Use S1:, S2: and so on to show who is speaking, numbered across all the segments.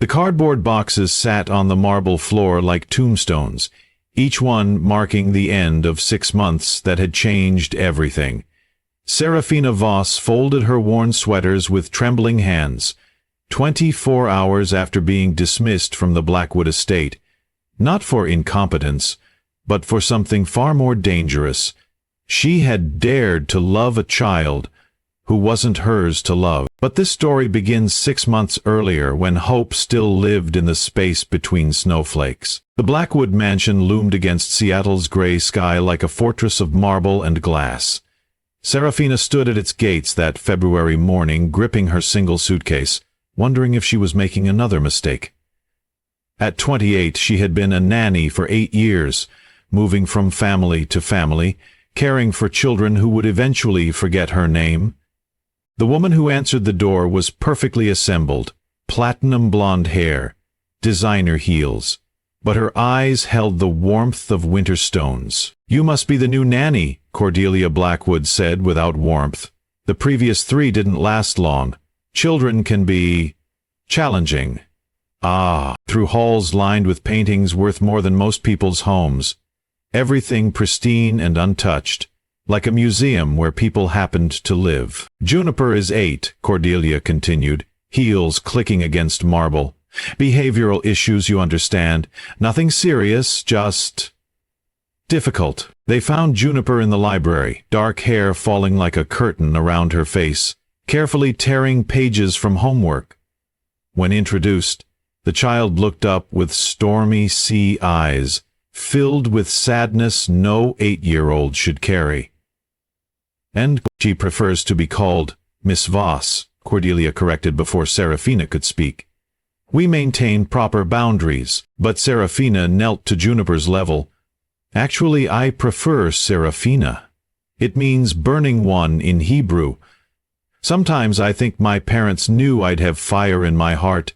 S1: The cardboard boxes sat on the marble floor like tombstones, each one marking the end of 6 months that had changed everything. Seraphina Voss folded her worn sweaters with trembling hands, 24 hours after being dismissed from the Blackwood estate, not for incompetence, but for something far more dangerous. She had dared to love a child who wasn't hers to love. But this story begins 6 months earlier, when hope still lived in the space between snowflakes. The Blackwood mansion loomed against Seattle's gray sky like a fortress of marble and glass. Seraphina stood at its gates that February morning, gripping her single suitcase, wondering if she was making another mistake. At 28, she had been a nanny for 8 years, moving from family to family, caring for children who would eventually forget her name. The woman who answered the door was perfectly assembled, platinum blonde hair, designer heels, but her eyes held the warmth of winter stones. "You must be the new nanny," Cordelia Blackwood said without warmth. "The previous 3 didn't last long. Children can be challenging." Through halls lined with paintings worth more than most people's homes, everything pristine and untouched, like a museum where people happened to live. "Juniper is 8, Cordelia continued, heels clicking against marble. "Behavioral issues, you understand. Nothing serious, just difficult." They found Juniper in the library, dark hair falling like a curtain around her face, carefully tearing pages from homework. When introduced, the child looked up with stormy sea eyes, filled with sadness no 8-year-old should carry. "And she prefers to be called Miss Voss," Cordelia corrected before Seraphina could speak. "We maintain proper boundaries," but Seraphina knelt to Juniper's level. "Actually, I prefer Seraphina. It means burning one in Hebrew. Sometimes I think my parents knew I'd have fire in my heart."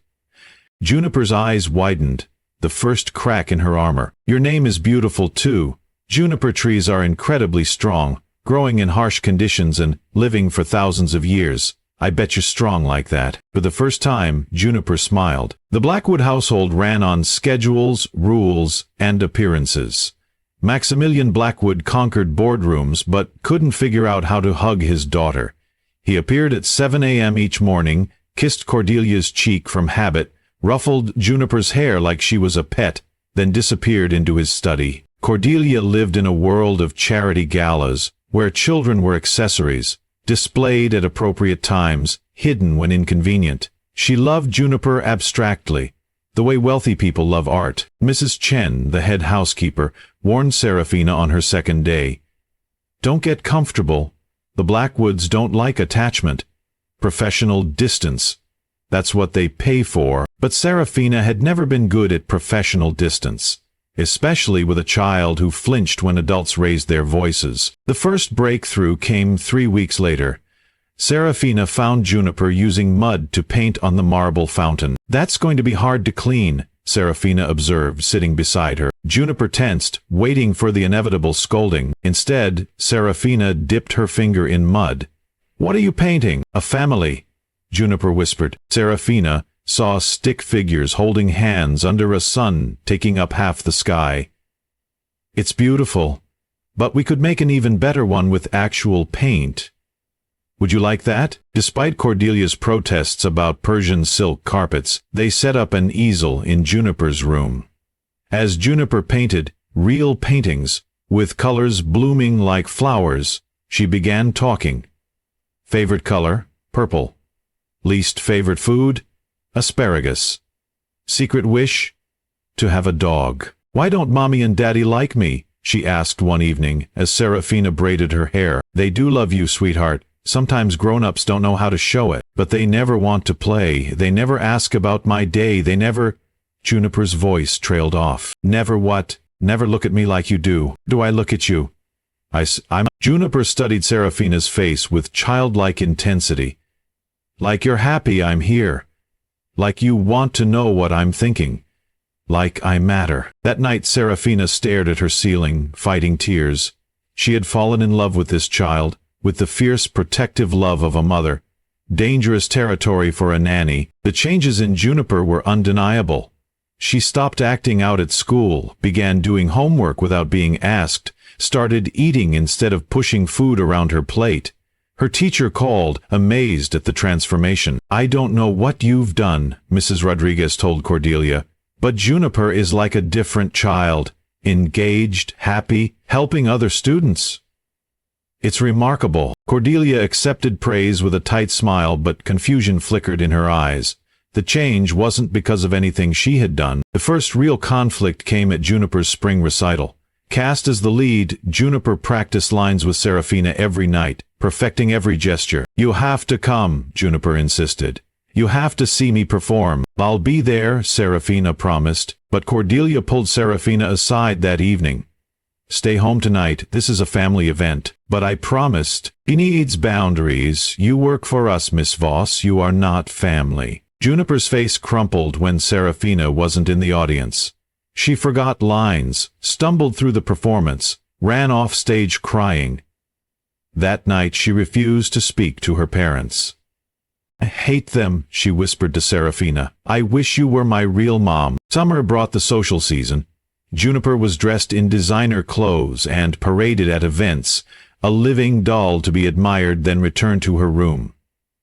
S1: Juniper's eyes widened, the first crack in her armor. "Your name is beautiful, too. Juniper trees are incredibly strong, growing in harsh conditions and living for thousands of years. I bet you're strong like that." For the first time, Juniper smiled. The Blackwood household ran on schedules, rules, and appearances. Maximilian Blackwood conquered boardrooms but couldn't figure out how to hug his daughter. He appeared at 7 a.m. each morning, kissed Cordelia's cheek from habit, ruffled Juniper's hair like she was a pet, then disappeared into his study. Cordelia lived in a world of charity galas, where children were accessories, displayed at appropriate times, hidden when inconvenient. She loved Juniper abstractly, the way wealthy people love art. Mrs. Chen, the head housekeeper, warned Seraphina on her second day. "Don't get comfortable. The Blackwoods don't like attachment. Professional distance. That's what they pay for." But Seraphina had never been good at professional distance, especially with a child who flinched when adults raised their voices. The first breakthrough came 3 weeks later. Seraphina found Juniper using mud to paint on the marble fountain. "That's going to be hard to clean," Seraphina observed, sitting beside her. Juniper tensed, waiting for the inevitable scolding. Instead, Seraphina dipped her finger in mud. "What are you painting?" "A family," Juniper whispered. Seraphina saw stick figures holding hands under a sun taking up half the sky. "It's beautiful, but we could make an even better one with actual paint. Would you like that?" Despite Cordelia's protests about Persian silk carpets, they set up an easel in Juniper's room. As Juniper painted real paintings, with colors blooming like flowers, she began talking. "Favorite color? Purple. Least favorite food? Asparagus. Secret wish? To have a dog. Why don't Mommy and Daddy like me?" she asked one evening, as Seraphina braided her hair. "They do love you, sweetheart. Sometimes grown-ups don't know how to show it. But they never want to play. They never ask about my day. They never—" Juniper's voice trailed off. "Never what? Never look at me like you do. Do I look at you? I'm—" Juniper studied Seraphina's face with childlike intensity. "Like you're happy I'm here. Like you want to know what I'm thinking. Like I matter." That night Seraphina stared at her ceiling, fighting tears. She had fallen in love with this child, with the fierce protective love of a mother, dangerous territory for a nanny. The changes in Juniper were undeniable. She stopped acting out at school, began doing homework without being asked, started eating instead of pushing food around her plate. Her teacher called, amazed at the transformation. "I don't know what you've done," Mrs. Rodriguez told Cordelia, "but Juniper is like a different child, engaged, happy, helping other students." "It's remarkable." Cordelia accepted praise with a tight smile, but confusion flickered in her eyes. The change wasn't because of anything she had done. The first real conflict came at Juniper's spring recital. Cast as the lead, Juniper practiced lines with Seraphina every night, perfecting every gesture. "You have to come," Juniper insisted. "You have to see me perform." "I'll be there," Seraphina promised, but Cordelia pulled Seraphina aside that evening. "Stay home tonight, this is a family event." "But I promised." "He needs boundaries. You work for us, Miss Voss, you are not family." Juniper's face crumpled when Seraphina wasn't in the audience. She forgot lines, stumbled through the performance, ran off stage crying. That night she refused to speak to her parents. "I hate them," she whispered to Seraphina. "I wish you were my real mom." Summer brought the social season. Juniper was dressed in designer clothes and paraded at events, a living doll to be admired then returned to her room.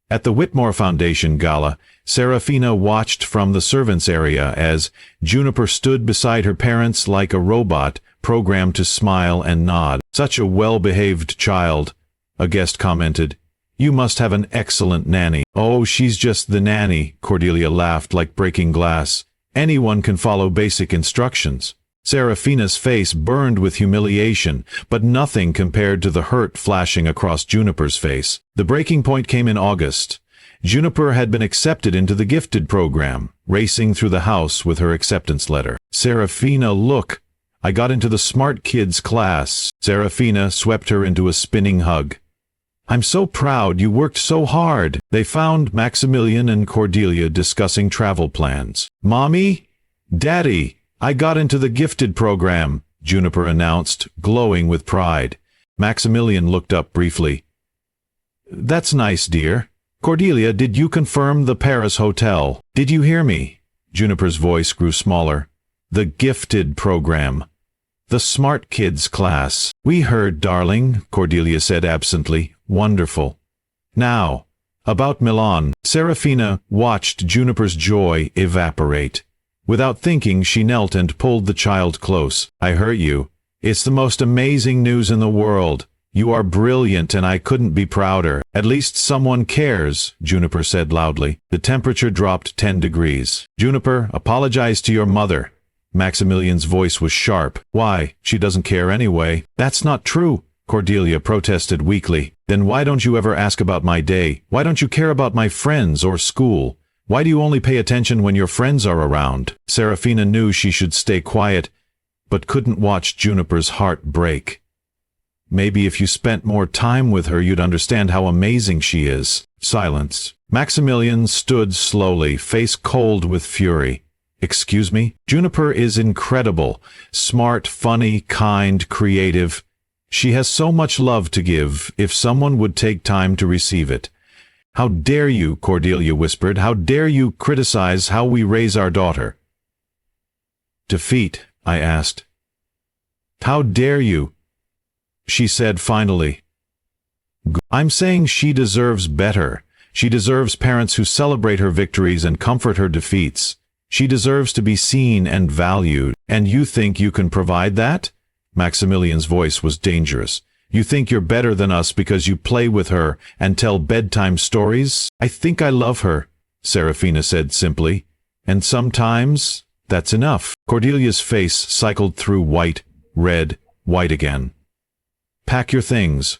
S1: At the Whitmore Foundation Gala, Seraphina watched from the servants' area as Juniper stood beside her parents like a robot, programmed to smile and nod. "Such a well-behaved child," a guest commented. "You must have an excellent nanny." "Oh, she's just the nanny," Cordelia laughed like breaking glass. "Anyone can follow basic instructions." Seraphina's face burned with humiliation, but nothing compared to the hurt flashing across Juniper's face. The breaking point came in August. Juniper had been accepted into the gifted program, racing through the house with her acceptance letter. "Seraphina, look! I got into the smart kids class." Seraphina swept her into a spinning hug. "I'm so proud, you worked so hard." They found Maximilian and Cordelia discussing travel plans. "Mommy? Daddy, I got into the gifted program," Juniper announced, glowing with pride. Maximilian looked up briefly. "That's nice, dear. Cordelia, did you confirm the Paris hotel?" "Did you hear me?" Juniper's voice grew smaller. "The gifted program. The smart kids class." "We heard, darling," Cordelia said absently. "Wonderful. Now, about Milan." Seraphina watched Juniper's joy evaporate. Without thinking, she knelt and pulled the child close. "I hurt you. It's the most amazing news in the world. You are brilliant and I couldn't be prouder." "At least someone cares," Juniper said loudly. The temperature dropped 10 degrees. "Juniper, apologize to your mother." Maximilian's voice was sharp. "Why? She doesn't care anyway." "That's not true," Cordelia protested weakly. "Then why don't you ever ask about my day? Why don't you care about my friends or school? Why do you only pay attention when your friends are around?" Seraphina knew she should stay quiet, but couldn't watch Juniper's heart break. "Maybe if you spent more time with her you'd understand how amazing she is." Silence. Maximilian stood slowly, face cold with fury. "Excuse me? Juniper is incredible. Smart, funny, kind, creative. She has so much love to give, if someone would take time to receive it." "How dare you," Cordelia whispered, "how dare you criticize how we raise our daughter?" "Defeat?" I asked. "How dare you?" she said finally. "I'm saying she deserves better. She deserves parents who celebrate her victories and comfort her defeats. She deserves to be seen and valued. And you think you can provide that?" Maximilian's voice was dangerous. "You think you're better than us because you play with her and tell bedtime stories?" "I think I love her," Seraphina said simply. "And sometimes that's enough." Cordelia's face cycled through white, red, white again. "Pack your things.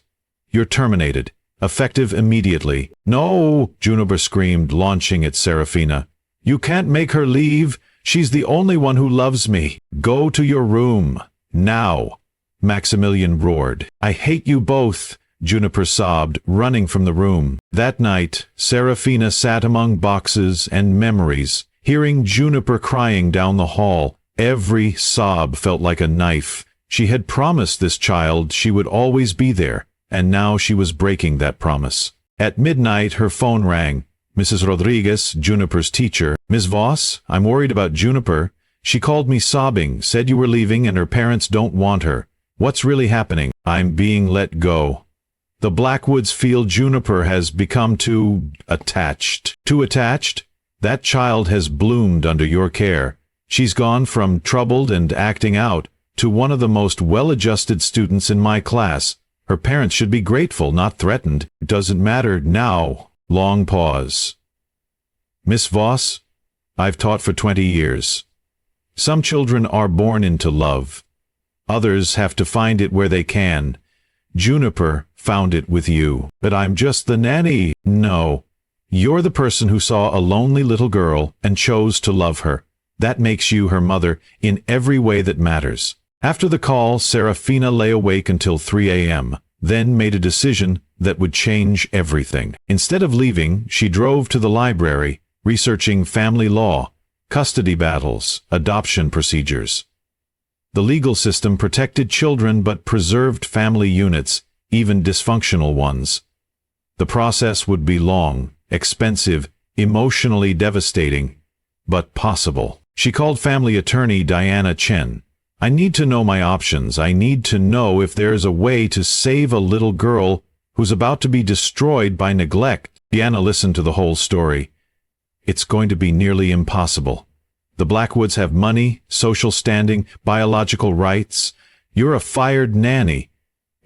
S1: You're terminated. Effective immediately." "No!" Juniper screamed, launching at Seraphina. "You can't make her leave. She's the only one who loves me. Go to your room. Now!" Maximilian roared. "I hate you both," Juniper sobbed, running from the room. That night, Seraphina sat among boxes and memories, hearing Juniper crying down the hall. Every sob felt like a knife. She had promised this child she would always be there, and now she was breaking that promise. At midnight, her phone rang. Mrs. Rodriguez, Juniper's teacher. "Ms. Voss, I'm worried about Juniper. She called me sobbing, said you were leaving and her parents don't want her. What's really happening?" "I'm being let go. The Blackwoods feel Juniper has become too attached." "Too attached? That child has bloomed under your care. She's gone from troubled and acting out to one of the most well-adjusted students in my class. Her parents should be grateful, not threatened. Doesn't matter now." Long pause. "Miss Voss, I've taught for 20 years. Some children are born into love. Others have to find it where they can. Juniper found it with you. But I'm just the nanny." "No. You're the person who saw a lonely little girl and chose to love her. That makes you her mother in every way that matters." After the call, Seraphina lay awake until 3 a.m., then made a decision that would change everything. Instead of leaving, she drove to the library, researching family law, custody battles, adoption procedures. The legal system protected children but preserved family units, even dysfunctional ones. The process would be long, expensive, emotionally devastating, but possible. She called family attorney Diana Chen. "I need to know my options. I need to know if there's a way to save a little girl who's about to be destroyed by neglect." Diana listened to the whole story. "It's going to be nearly impossible. The Blackwoods have money, social standing, biological rights. You're a fired nanny.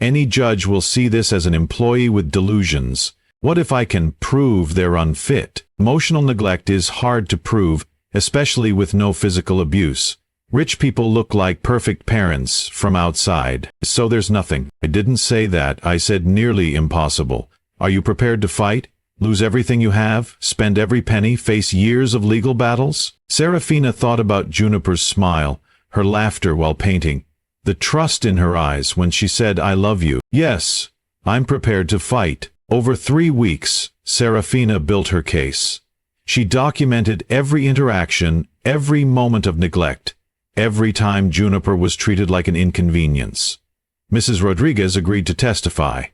S1: Any judge will see this as an employee with delusions. What if I can prove they're unfit?" Emotional neglect is hard to prove, especially with no physical abuse. Rich people look like perfect parents from outside. So there's nothing. "I didn't say that. I said nearly impossible. Are you prepared to fight? Lose everything you have? Spend every penny? Face years of legal battles?" Seraphina thought about Juniper's smile, her laughter while painting, the trust in her eyes when she said, "I love you." "Yes, I'm prepared to fight." Over 3 weeks, Seraphina built her case. She documented every interaction, every moment of neglect, every time Juniper was treated like an inconvenience. Mrs. Rodriguez agreed to testify.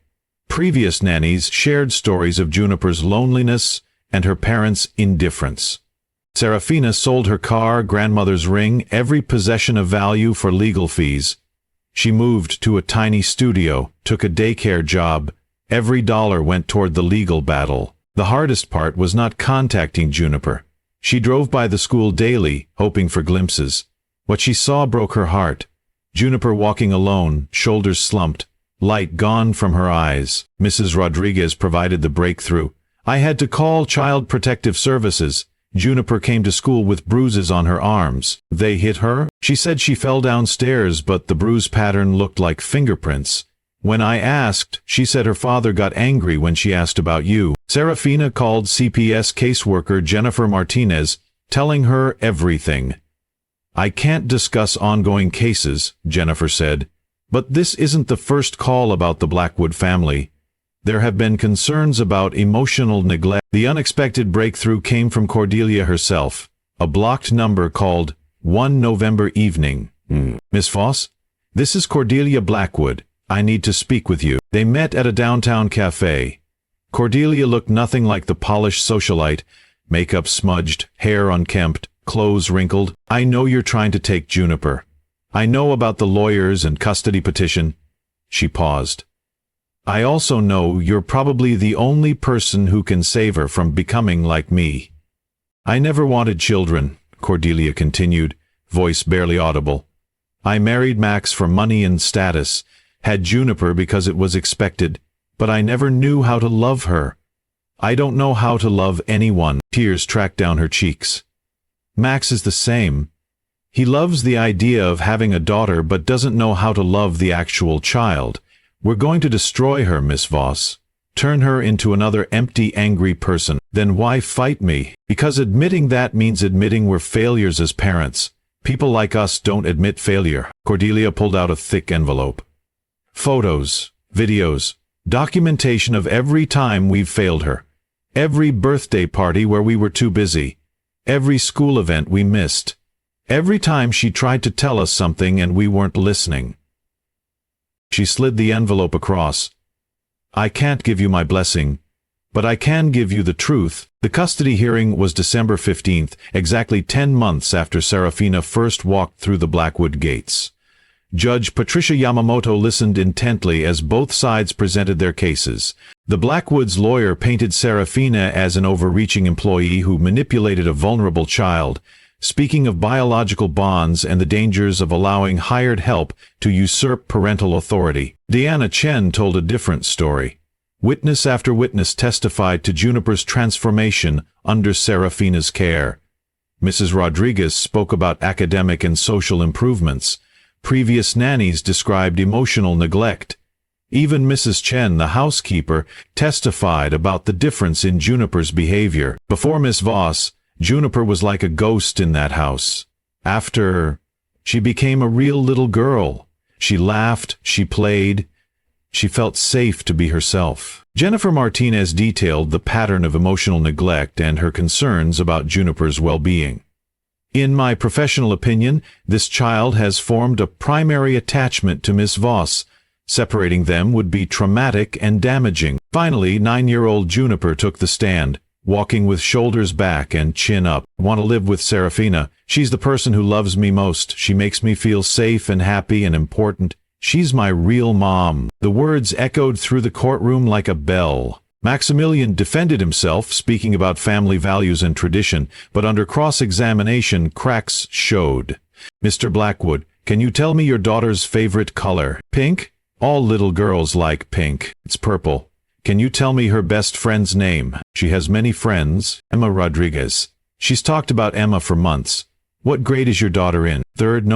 S1: Previous nannies shared stories of Juniper's loneliness and her parents' indifference. Seraphina sold her car, grandmother's ring, every possession of value for legal fees. She moved to a tiny studio, took a daycare job. Every dollar went toward the legal battle. The hardest part was not contacting Juniper. She drove by the school daily, hoping for glimpses. What she saw broke her heart. Juniper walking alone, shoulders slumped, light gone from her eyes. Mrs. Rodriguez provided the breakthrough. "I had to call Child Protective Services. Juniper came to school with bruises on her arms. They hit her? She said she fell downstairs, but the bruise pattern looked like fingerprints. When I asked, she said her father got angry when she asked about you." Seraphina called CPS caseworker Jennifer Martinez, telling her everything. "I can't discuss ongoing cases," Jennifer said, "but this isn't the first call about the Blackwood family. There have been concerns about emotional neglect." The unexpected breakthrough came from Cordelia herself. A blocked number called "One November Evening." "Miss Voss, this is Cordelia Blackwood. I need to speak with you." They met at a downtown cafe. Cordelia looked nothing like the polished socialite, makeup smudged, hair unkempt, clothes wrinkled. "I know you're trying to take Juniper. I know about the lawyers and custody petition." She paused. "I also know you're probably the only person who can save her from becoming like me." "I never wanted children," Cordelia continued, voice barely audible. "I married Max for money and status, had Juniper because it was expected, but I never knew how to love her. I don't know how to love anyone." Tears tracked down her cheeks. "Max is the same. He loves the idea of having a daughter but doesn't know how to love the actual child. We're going to destroy her, Miss Voss. Turn her into another empty, angry person." "Then why fight me?" "Because admitting that means admitting we're failures as parents. People like us don't admit failure." Cordelia pulled out a thick envelope. "Photos, videos, documentation of every time we've failed her. Every birthday party where we were too busy. Every school event we missed. Every time she tried to tell us something and we weren't listening." She slid the envelope across. "I can't give you my blessing, But I can give you the truth. The custody hearing was December 15th, exactly 10 months after Seraphina first walked through the Blackwood gates. Judge Patricia Yamamoto listened intently as both sides presented their cases. The Blackwoods' lawyer painted Seraphina as an overreaching employee who manipulated a vulnerable child, speaking of biological bonds and the dangers of allowing hired help to usurp parental authority. Deanna Chen told a different story. Witness after witness testified to Juniper's transformation under Seraphina's care. Mrs. Rodriguez spoke about academic and social improvements. Previous nannies described emotional neglect. Even Mrs. Chen, the housekeeper, testified about the difference in Juniper's behavior. Before Miss Voss, Juniper was like a ghost in that house. After, she became a real little girl. She laughed, she played, she felt safe to be herself. Jennifer Martinez detailed the pattern of emotional neglect and her concerns about Juniper's well-being. In my professional opinion, this child has formed a primary attachment to Miss Voss. Separating them would be traumatic and damaging. Finally, 9-year-old Juniper took the stand, walking with shoulders back and chin up. Want to live with Seraphina. She's the person who loves me most. She makes me feel safe and happy and important. She's my real mom. The words echoed through the courtroom like a bell. Maximilian defended himself, speaking about family values and tradition, but under cross-examination, cracks showed. Mr. Blackwood, can you tell me your daughter's favorite color? Pink? All little girls like pink. It's purple. Can you tell me her best friend's name? She has many friends. Emma Rodriguez. She's talked about Emma for months. What grade is your daughter in?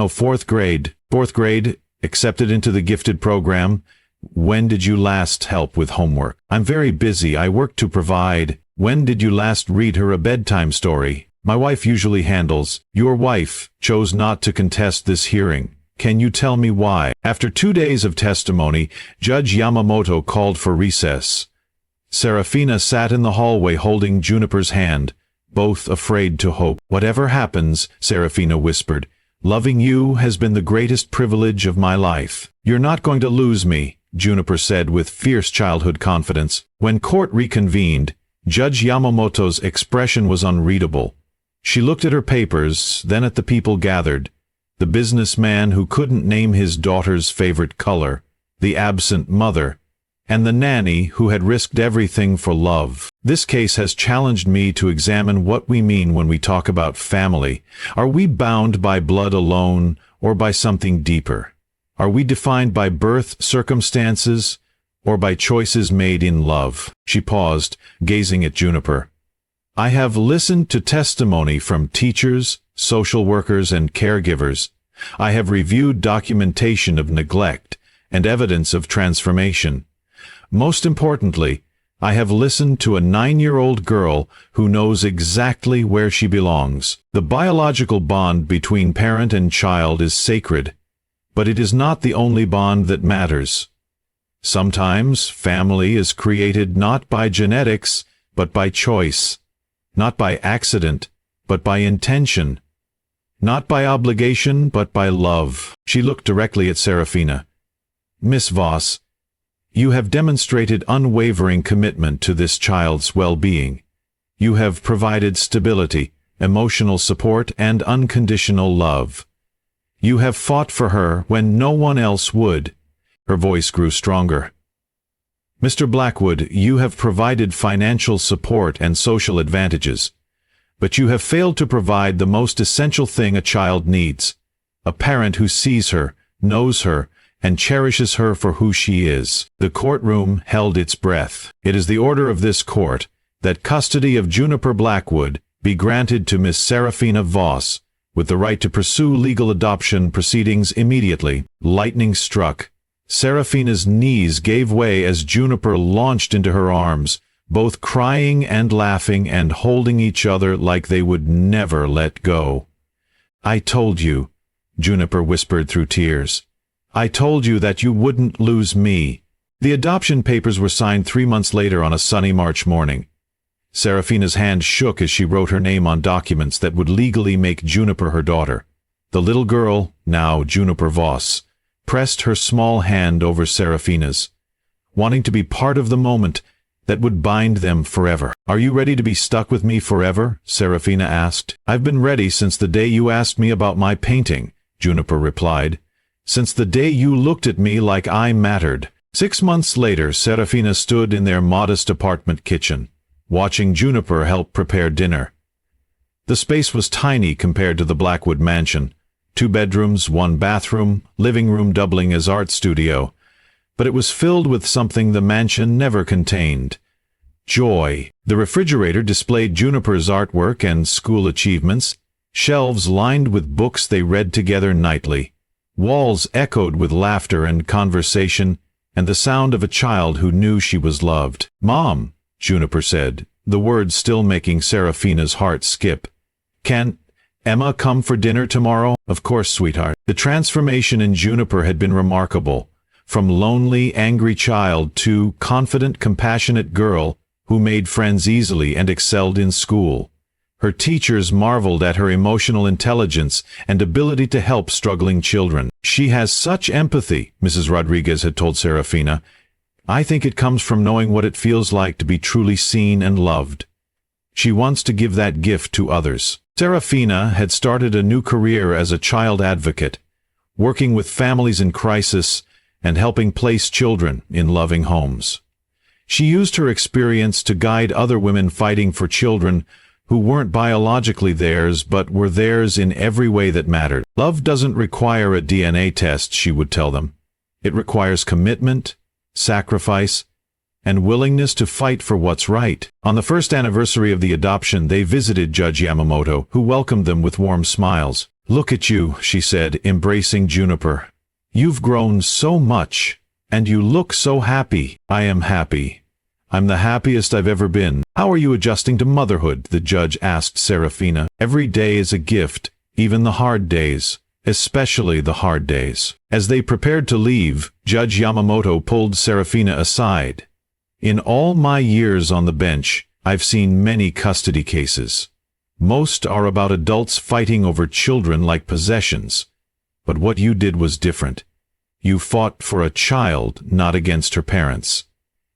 S1: Fourth grade. Fourth grade, accepted into the gifted program. When did you last help with homework? I'm very busy. I work to provide. When did you last read her a bedtime story? My wife usually handles. Your wife chose not to contest this hearing. Can you tell me why? After 2 days of testimony, Judge Yamamoto called for recess. Seraphina sat in the hallway holding Juniper's hand, both afraid to hope. Whatever happens, Seraphina whispered, loving you has been the greatest privilege of my life. You're not going to lose me, Juniper said with fierce childhood confidence. When court reconvened, Judge Yamamoto's expression was unreadable. She looked at her papers, then at the people gathered. The businessman who couldn't name his daughter's favorite color, the absent mother, and the nanny who had risked everything for love. This case has challenged me to examine what we mean when we talk about family. Are we bound by blood alone, or by something deeper? Are we defined by birth circumstances, or by choices made in love? She paused, gazing at Juniper. I have listened to testimony from teachers, social workers, and caregivers. I have reviewed documentation of neglect and evidence of transformation. Most importantly, I have listened to a 9-year-old girl who knows exactly where she belongs. The biological bond between parent and child is sacred, but it is not the only bond that matters. Sometimes family is created not by genetics, but by choice, not by accident, but by intention, not by obligation, but by love. She looked directly at Seraphina. Miss Voss, you have demonstrated unwavering commitment to this child's well-being. You have provided stability, emotional support, and unconditional love. You have fought for her when no one else would. Her voice grew stronger. Mr. Blackwood, you have provided financial support and social advantages, but you have failed to provide the most essential thing a child needs, a parent who sees her, knows her, and cherishes her for who she is. The courtroom held its breath. It is the order of this court that custody of Juniper Blackwood be granted to Miss Seraphina Voss, with the right to pursue legal adoption proceedings immediately. Lightning struck. Seraphina's knees gave way as Juniper launched into her arms, both crying and laughing and holding each other like they would never let go. I told you, Juniper whispered through tears. I told you that you wouldn't lose me. The adoption papers were signed 3 months later on a sunny March morning. Seraphina's hand shook as she wrote her name on documents that would legally make Juniper her daughter. The little girl, now Juniper Voss, pressed her small hand over Seraphina's. Wanting to be part of the moment, that would bind them forever. "Are you ready to be stuck with me forever?" Seraphina asked. "I've been ready since the day you asked me about my painting," Juniper replied. "Since the day you looked at me like I mattered." 6 months later, Seraphina stood in their modest apartment kitchen, watching Juniper help prepare dinner. The space was tiny compared to the Blackwood mansion. 2 bedrooms, 1 bathroom, living room doubling as art studio. But it was filled with something the mansion never contained: joy. The refrigerator displayed Juniper's artwork and school achievements, shelves lined with books they read together nightly. Walls echoed with laughter and conversation, and the sound of a child who knew she was loved. "Mom," Juniper said, the words still making Seraphina's heart skip. "Can Emma come for dinner tomorrow?" "Of course, sweetheart." The transformation in Juniper had been remarkable. From lonely, angry child to confident, compassionate girl who made friends easily and excelled in school. Her teachers marveled at her emotional intelligence and ability to help struggling children. "She has such empathy," Mrs. Rodriguez had told Seraphina. "I think it comes from knowing what it feels like to be truly seen and loved. She wants to give that gift to others." Seraphina had started a new career as a child advocate, working with families in crisis and helping place children in loving homes. She used her experience to guide other women fighting for children who weren't biologically theirs but were theirs in every way that mattered. "Love doesn't require a DNA test," she would tell them. "It requires commitment, sacrifice, and willingness to fight for what's right." On the first anniversary of the adoption, they visited Judge Yamamoto, who welcomed them with warm smiles. "Look at you," she said, embracing Juniper. "You've grown so much, and you look so happy." "I am happy. I'm the happiest I've ever been." "How are you adjusting to motherhood?" the judge asked Seraphina. "Every day is a gift, even the hard days, especially the hard days." As they prepared to leave, Judge Yamamoto pulled Seraphina aside. "In all my years on the bench, I've seen many custody cases. Most are about adults fighting over children like possessions. But what you did was different. You fought for a child, not against her parents.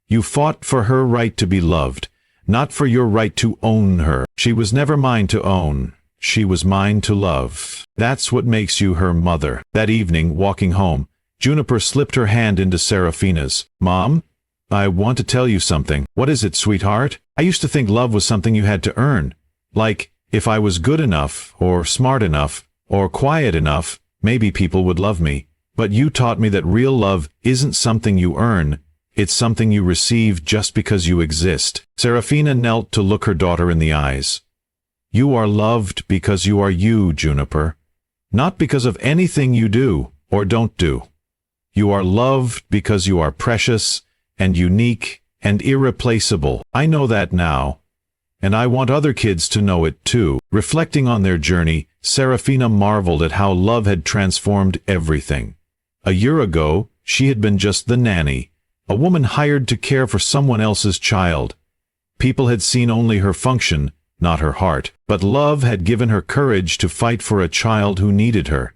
S1: You fought for her right to be loved, not for your right to own her. She was never mine to own. She was mine to love. That's what makes you her mother." That evening, walking home, Juniper slipped her hand into Seraphina's. "Mom, I want to tell you something." "What is it, sweetheart?" "I used to think love was something you had to earn. Like, if I was good enough, or smart enough, or quiet enough, maybe people would love me. But you taught me that real love isn't something you earn, it's something you receive just because you exist." Seraphina knelt to look her daughter in the eyes. "You are loved because you are you, Juniper. Not because of anything you do or don't do. You are loved because you are precious and unique and irreplaceable. I know that now, and I want other kids to know it too." Reflecting on their journey, Seraphina marveled at how love had transformed everything. A year ago, she had been just the nanny, a woman hired to care for someone else's child. People had seen only her function, not her heart. But love had given her courage to fight for a child who needed her.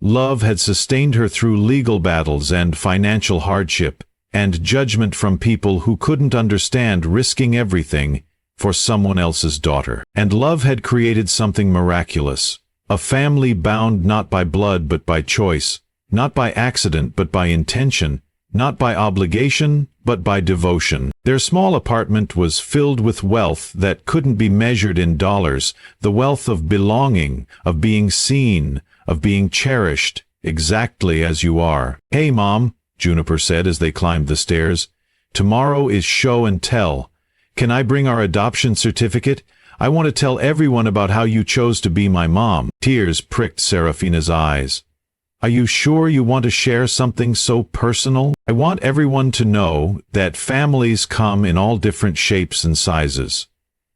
S1: Love had sustained her through legal battles and financial hardship, and judgment from people who couldn't understand risking everything for someone else's daughter. And love had created something miraculous. A family bound not by blood but by choice, not by accident but by intention, not by obligation but by devotion. Their small apartment was filled with wealth that couldn't be measured in dollars, the wealth of belonging, of being seen, of being cherished, exactly as you are. "Hey, Mom," Juniper said as they climbed the stairs. "Tomorrow is show and tell. Can I bring our adoption certificate? I want to tell everyone about how you chose to be my mom." Tears pricked Seraphina's eyes. "Are you sure you want to share something so personal?" "I want everyone to know that families come in all different shapes and sizes.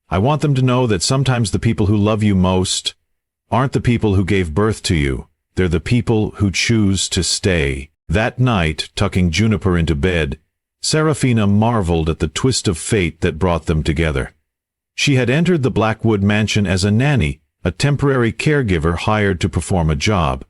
S1: I want them to know that sometimes the people who love you most aren't the people who gave birth to you. They're the people who choose to stay." That night, tucking Juniper into bed, Seraphina marveled at the twist of fate that brought them together. She had entered the Blackwood mansion as a nanny, a temporary caregiver hired to perform a job.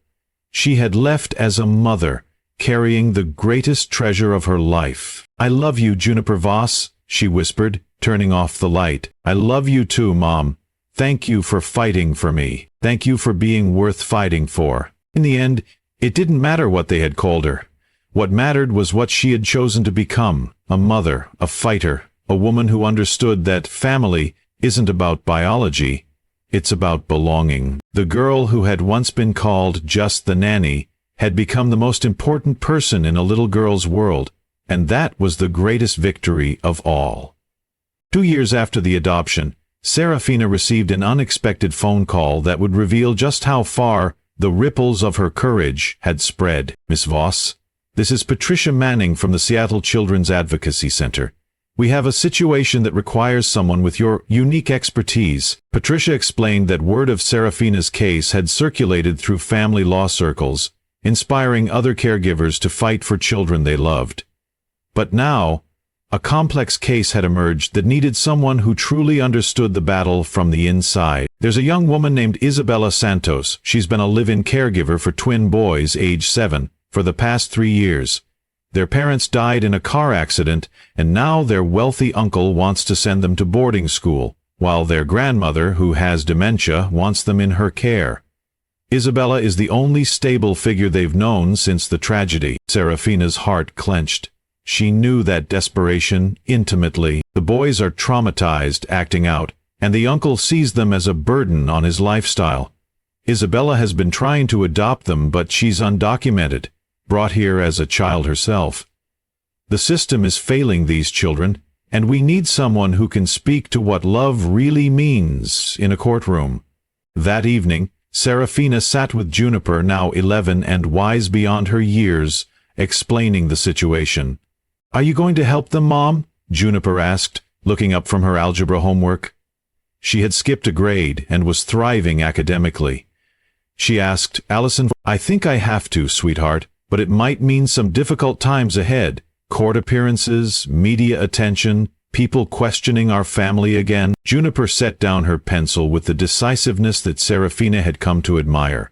S1: She had left as a mother, carrying the greatest treasure of her life. "I love you, Juniper Voss," she whispered, turning off the light. "I love you too, Mom. Thank you for fighting for me. Thank you for being worth fighting for." In the end, it didn't matter what they had called her. What mattered was what she had chosen to become: a mother, a fighter, a woman who understood that family isn't about biology, it's about belonging. The girl who had once been called just the nanny had become the most important person in a little girl's world, and that was the greatest victory of all. 2 years after the adoption, Seraphina received an unexpected phone call that would reveal just how far the ripples of her courage had spread. "Miss Voss, this is Patricia Manning from the Seattle Children's Advocacy Center. We have a situation that requires someone with your unique expertise." Patricia explained that word of Seraphina's case had circulated through family law circles, inspiring other caregivers to fight for children they loved. But now, a complex case had emerged that needed someone who truly understood the battle from the inside. "There's a young woman named Isabella Santos. She's been a live-in caregiver for twin boys, age 7, for the past 3 years. Their parents died in a car accident, and now their wealthy uncle wants to send them to boarding school, while their grandmother, who has dementia, wants them in her care. Isabella is the only stable figure they've known since the tragedy." Seraphina's heart clenched. She knew that desperation intimately. The boys are traumatized, acting out, and the uncle sees them as a burden on his lifestyle. Isabella has been trying to adopt them, but she's undocumented, brought here as a child herself. The system is failing these children, and we need someone who can speak to what love really means in a courtroom. That evening, Seraphina sat with Juniper, now 11 and wise beyond her years, explaining the situation. "Are you going to help them, Mom?" Juniper asked, looking up from her algebra homework. She had skipped a grade and was thriving academically. She asked, "Allison, I think I have to, sweetheart, but it might mean some difficult times ahead. Court appearances, media attention, people questioning our family again." Juniper set down her pencil with the decisiveness that Seraphina had come to admire.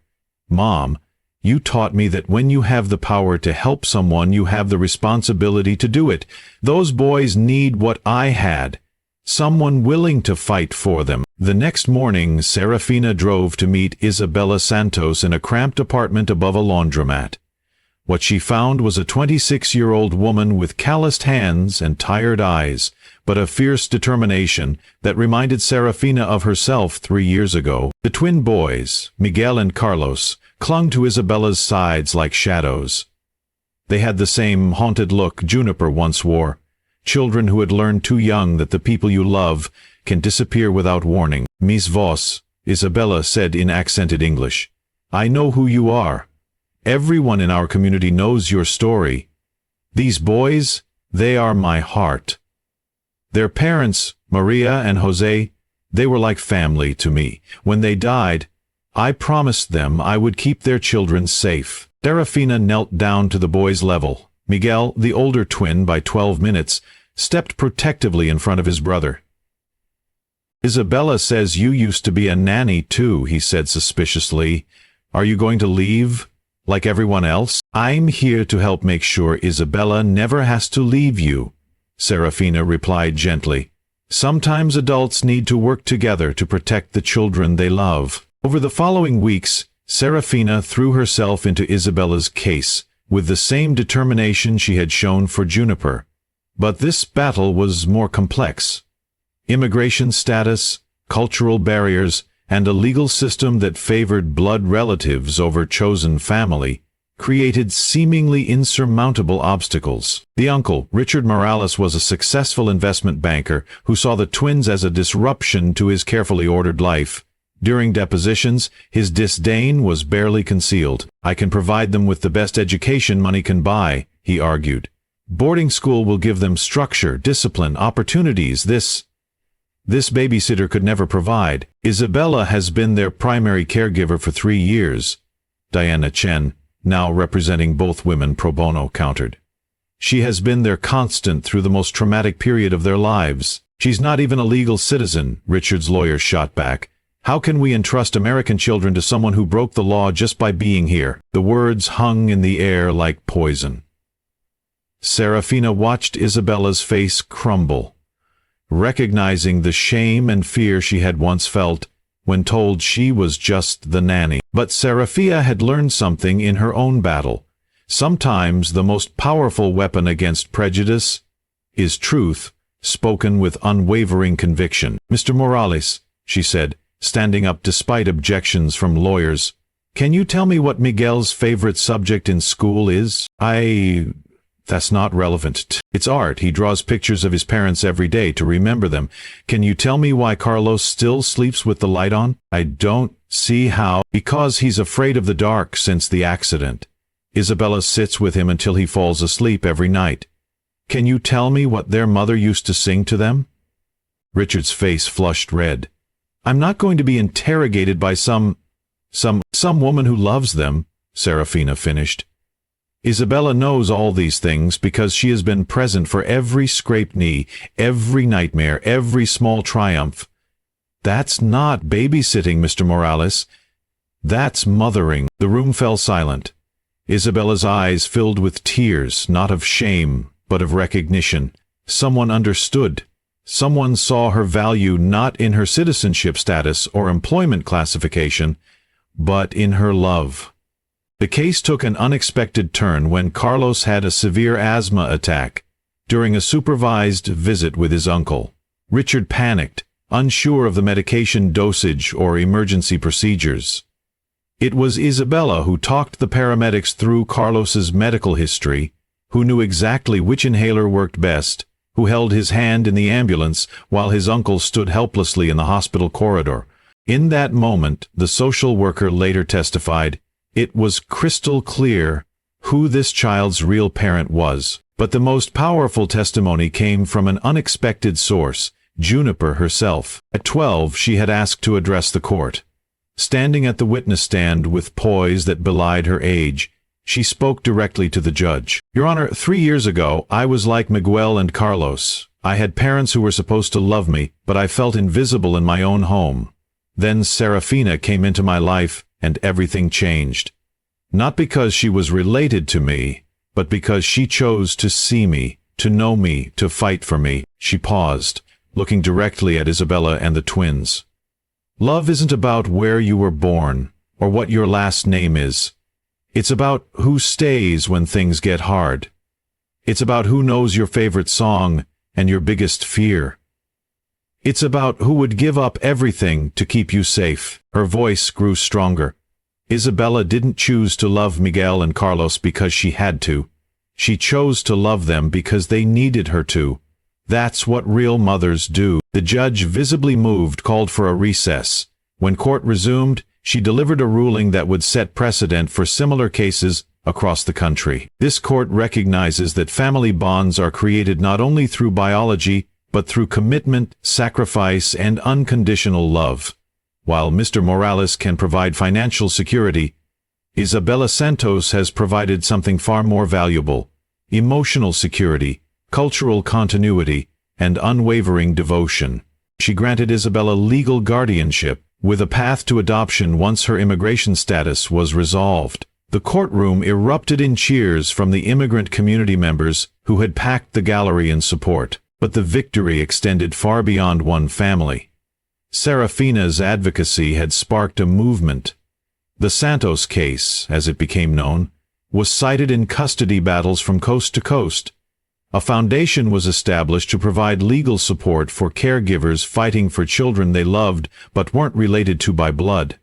S1: "Mom, you taught me that when you have the power to help someone, you have the responsibility to do it. Those boys need what I had, someone willing to fight for them." The next morning, Seraphina drove to meet Isabella Santos in a cramped apartment above a laundromat. What she found was a 26-year-old woman with calloused hands and tired eyes, but a fierce determination that reminded Seraphina of herself 3 years ago. The twin boys, Miguel and Carlos, clung to Isabella's sides like shadows. They had the same haunted look Juniper once wore, children who had learned too young that the people you love can disappear without warning. "Miss Voss," Isabella said in accented English, "I know who you are. Everyone in our community knows your story. These boys, they are my heart. Their parents, Maria and Jose, they were like family to me. When they died, I promised them I would keep their children safe." Seraphina knelt down to the boy's level. Miguel, the older twin by 12 minutes, stepped protectively in front of his brother. "Isabella says you used to be a nanny too," he said suspiciously. "Are you going to leave, like everyone else?" "I'm here to help make sure Isabella never has to leave you," Seraphina replied gently. "Sometimes adults need to work together to protect the children they love." Over the following weeks, Seraphina threw herself into Isabella's case with the same determination she had shown for Juniper. But this battle was more complex. Immigration status, cultural barriers, and a legal system that favored blood relatives over chosen family created seemingly insurmountable obstacles. The uncle, Richard Morales, was a successful investment banker who saw the twins as a disruption to his carefully ordered life. During depositions, his disdain was barely concealed. "I can provide them with the best education money can buy," he argued. "Boarding school will give them structure, discipline, opportunities this babysitter could never provide." "Isabella has been their primary caregiver for 3 years," Diana Chen, now representing both women pro bono, countered. "She has been their constant through the most traumatic period of their lives." "She's not even a legal citizen," Richard's lawyer shot back. "How can we entrust American children to someone who broke the law just by being here?" The words hung in the air like poison. Seraphina watched Isabella's face crumble. recognizing the shame and fear she had once felt when told she was just the nanny. But Seraphina had learned something in her own battle. Sometimes the most powerful weapon against prejudice is truth, spoken with unwavering conviction. "Mr. Morales," she said, standing up despite objections from lawyers, "can you tell me what Miguel's favorite subject in school is?" That's not relevant. It's art. He draws pictures of his parents every day to remember them. Can you tell me why Carlos still sleeps with the light on? I don't see how. Because he's afraid of the dark since the accident. Isabella sits with him until he falls asleep every night. Can you tell me what their mother used to sing to them? Richard's face flushed red. I'm not going to be interrogated by some woman who loves them, Seraphina finished. Isabella knows all these things because she has been present for every scraped knee, every nightmare, every small triumph. That's not babysitting, Mr. Morales. That's mothering. The room fell silent. Isabella's eyes filled with tears, not of shame, but of recognition. Someone understood. Someone saw her value not in her citizenship status or employment classification, but in her love. The case took an unexpected turn when Carlos had a severe asthma attack during a supervised visit with his uncle. Richard panicked, unsure of the medication dosage or emergency procedures. It was Isabella who talked the paramedics through Carlos's medical history, who knew exactly which inhaler worked best, who held his hand in the ambulance while his uncle stood helplessly in the hospital corridor. In that moment, the social worker later testified, it was crystal clear who this child's real parent was. But the most powerful testimony came from an unexpected source, Juniper herself. At 12, she had asked to address the court. Standing at the witness stand with poise that belied her age, she spoke directly to the judge. Your Honor, 3 years ago, I was like Miguel and Carlos. I had parents who were supposed to love me, but I felt invisible in my own home. Then Seraphina came into my life, and everything changed. Not because she was related to me, but because she chose to see me, to know me, to fight for me. She paused, looking directly at Isabella and the twins. Love isn't about where you were born, or what your last name is. It's about who stays when things get hard. It's about who knows your favorite song and your biggest fear. It's about who would give up everything to keep you safe. Her voice grew stronger. Isabella didn't choose to love Miguel and Carlos because she had to. She chose to love them because they needed her to. That's what real mothers do. The judge, visibly moved, called for a recess. When court resumed, she delivered a ruling that would set precedent for similar cases across the country. This court recognizes that family bonds are created not only through biology, but through commitment, sacrifice, and unconditional love. While Mr. Morales can provide financial security, Isabella Santos has provided something far more valuable: emotional security, cultural continuity, and unwavering devotion. She granted Isabella legal guardianship, with a path to adoption once her immigration status was resolved. The courtroom erupted in cheers from the immigrant community members who had packed the gallery in support. But the victory extended far beyond one family. Seraphina's advocacy had sparked a movement. The Santos case, as it became known, was cited in custody battles from coast to coast. A foundation was established to provide legal support for caregivers fighting for children they loved but weren't related to by blood.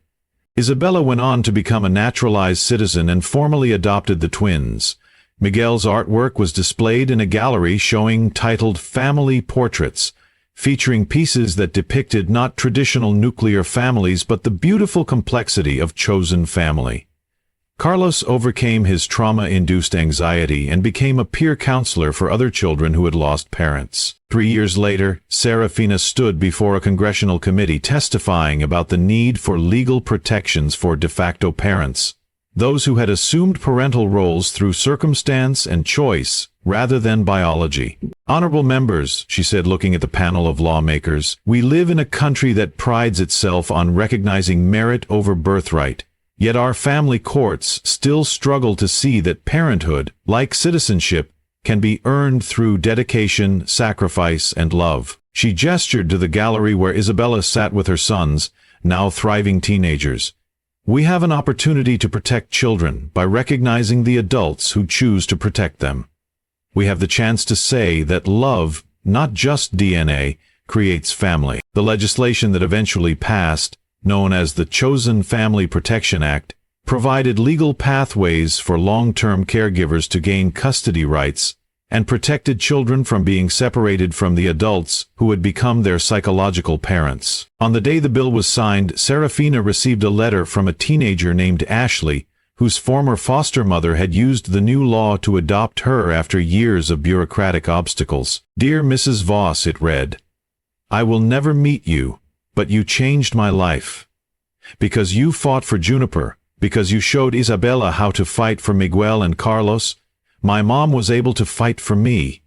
S1: Isabella went on to become a naturalized citizen and formally adopted the twins. Miguel's artwork was displayed in a gallery titled Family Portraits, featuring pieces that depicted not traditional nuclear families but the beautiful complexity of chosen family. Carlos overcame his trauma-induced anxiety and became a peer counselor for other children who had lost parents. 3 years later, Seraphina stood before a congressional committee testifying about the need for legal protections for de facto parents, those who had assumed parental roles through circumstance and choice rather than biology. Honorable members, she said, looking at the panel of lawmakers, we live in a country that prides itself on recognizing merit over birthright. Yet our family courts still struggle to see that parenthood, like citizenship, can be earned through dedication, sacrifice, and love. She gestured to the gallery where Isabella sat with her sons, now thriving teenagers. We have an opportunity to protect children by recognizing the adults who choose to protect them. We have the chance to say that love, not just DNA, creates family. The legislation that eventually passed, known as the Chosen Family Protection Act, provided legal pathways for long-term caregivers to gain custody rights and protected children from being separated from the adults who had become their psychological parents. On the day the bill was signed, Seraphina received a letter from a teenager named Ashley, whose former foster mother had used the new law to adopt her after years of bureaucratic obstacles. "Dear Mrs. Voss," it read, "I will never meet you, but you changed my life. Because you fought for Juniper, because you showed Isabella how to fight for Miguel and Carlos, my mom was able to fight for me.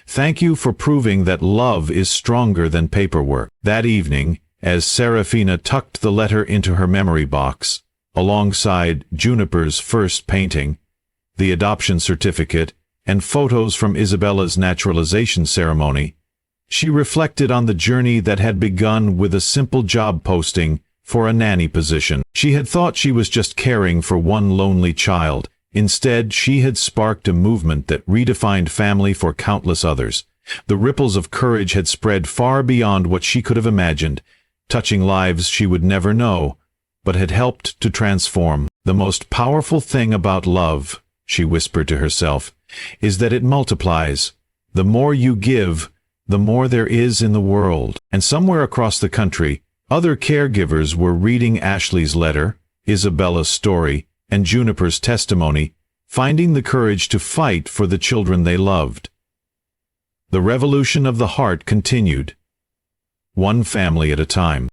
S1: Thank you for proving that love is stronger than paperwork." That evening, as Seraphina tucked the letter into her memory box, alongside Juniper's first painting, the adoption certificate, and photos from Isabella's naturalization ceremony, she reflected on the journey that had begun with a simple job posting for a nanny position. She had thought she was just caring for one lonely child. Instead, she had sparked a movement that redefined family for countless others. The ripples of courage had spread far beyond what she could have imagined, touching lives she would never know, but had helped to transform. "The most powerful thing about love," she whispered to herself, "is that it multiplies. The more you give, the more there is in the world." And somewhere across the country, other caregivers were reading Ashley's letter, Isabella's story, and Juniper's testimony, finding the courage to fight for the children they loved. The revolution of the heart continued, one family at a time.